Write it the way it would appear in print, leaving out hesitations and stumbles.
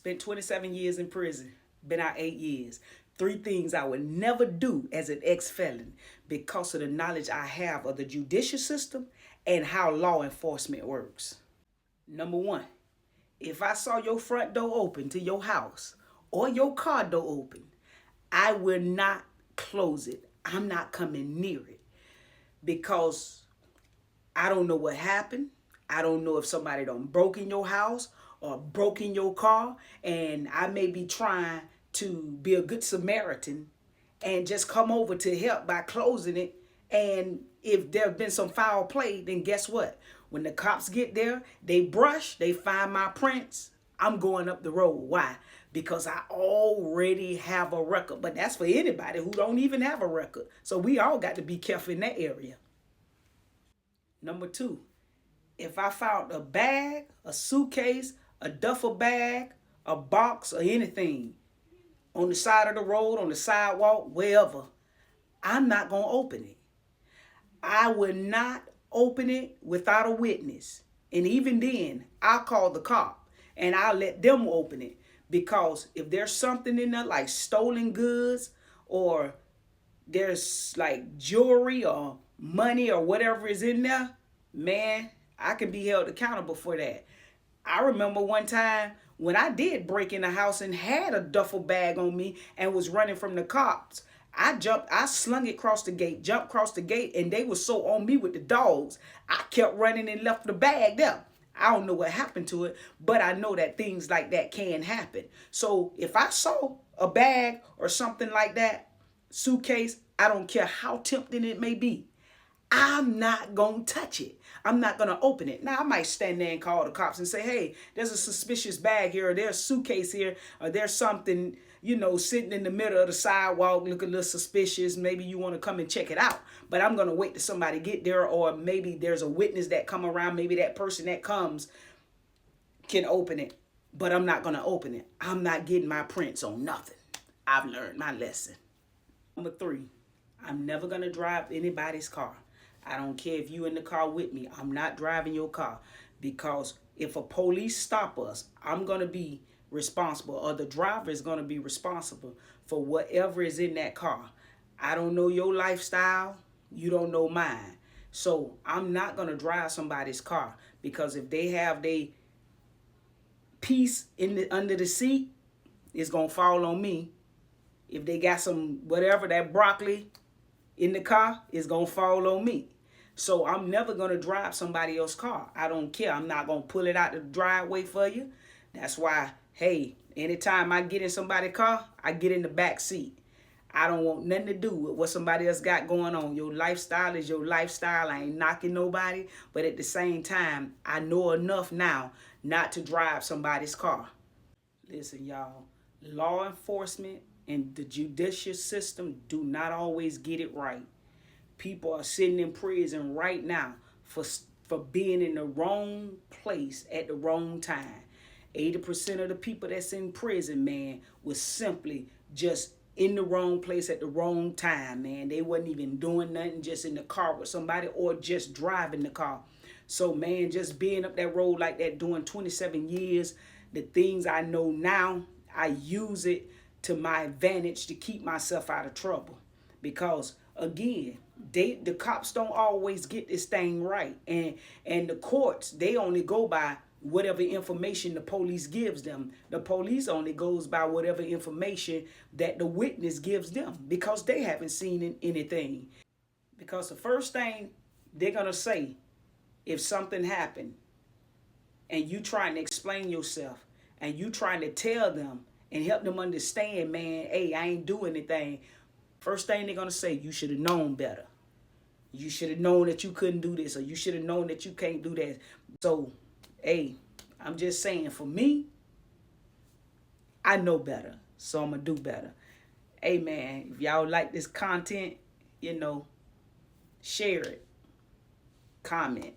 Spent 27 years in prison. Been out 8 years. Three things I would never do as an ex-felon because of the knowledge I have of the judicial system and how law enforcement works. Number one, if I saw your front door open to your house or your car door open, I will not close it. I'm not coming near it because I don't know what happened. I don't know if somebody done broke in your house or broke in your car, and I may be trying to be a good Samaritan and just come over to help by closing it. And if there have been some foul play, then guess what? When the cops get there, they find my prints, I'm going up the road. Why? Because I already have a record. But that's for anybody who don't even have a record. So we all got to be careful in that area. Number two, if I found a bag, a suitcase, a duffel bag, a box, or anything on the side of the road, on the sidewalk, wherever, I'm not going to open it. I will not open it without a witness. And even then, I'll call the cop and I'll let them open it. Because if there's something in there like stolen goods or there's like jewelry or money or whatever is in there, man, I can be held accountable for that. I remember one time when I did break in a house and had a duffel bag on me and was running from the cops. I slung it across the gate, jumped across the gate, and they were so on me with the dogs, I kept running and left the bag there. I don't know what happened to it, but I know that things like that can happen. So if I saw a bag or something like that, suitcase, I don't care how tempting it may be, I'm not going to touch it. I'm not going to open it. Now, I might stand there and call the cops and say, hey, there's a suspicious bag here, or there's a suitcase here, or there's something, sitting in the middle of the sidewalk looking a little suspicious. Maybe you want to come and check it out. But I'm going to wait till somebody get there, or maybe there's a witness that come around. Maybe that person that comes can open it, but I'm not going to open it. I'm not getting my prints on nothing. I've learned my lesson. Number three, I'm never going to drive anybody's car. I don't care if you in the car with me. I'm not driving your car, because if a police stop us, I'm going to be responsible, or the driver is going to be responsible for whatever is in that car. I don't know your lifestyle. You don't know mine. So I'm not going to drive somebody's car, because if they have their piece under the seat, it's going to fall on me. If they got some whatever, that broccoli in the car, it's going to fall on me. So I'm never going to drive somebody else's car. I don't care. I'm not going to pull it out the driveway for you. That's why, hey, anytime I get in somebody's car, I get in the back seat. I don't want nothing to do with what somebody else got going on. Your lifestyle is your lifestyle. I ain't knocking nobody. But at the same time, I know enough now not to drive somebody's car. Listen, y'all, law enforcement and the judicial system do not always get it right. People are sitting in prison right now for being in the wrong place at the wrong time. 80% of the people that's in prison, man, was simply just in the wrong place at the wrong time, man. They wasn't even doing nothing, just in the car with somebody or just driving the car. So, man, just being up that road like that, doing 27 years, the things I know now, I use it to my advantage to keep myself out of trouble. Because, again, the cops don't always get this thing right. And the courts, they only go by whatever information the police gives them. The police only goes by whatever information that the witness gives them, because they haven't seen anything. Because the first thing they're going to say, if something happened and you trying to explain yourself and you trying to tell them and help them understand, man, hey, I ain't doing anything. First thing they're going to say, you should have known better. You should have known that you couldn't do this, or you should have known that you can't do that. So, hey, I'm just saying, for me, I know better, so I'm going to do better. Hey, man, if y'all like this content, share it, comment.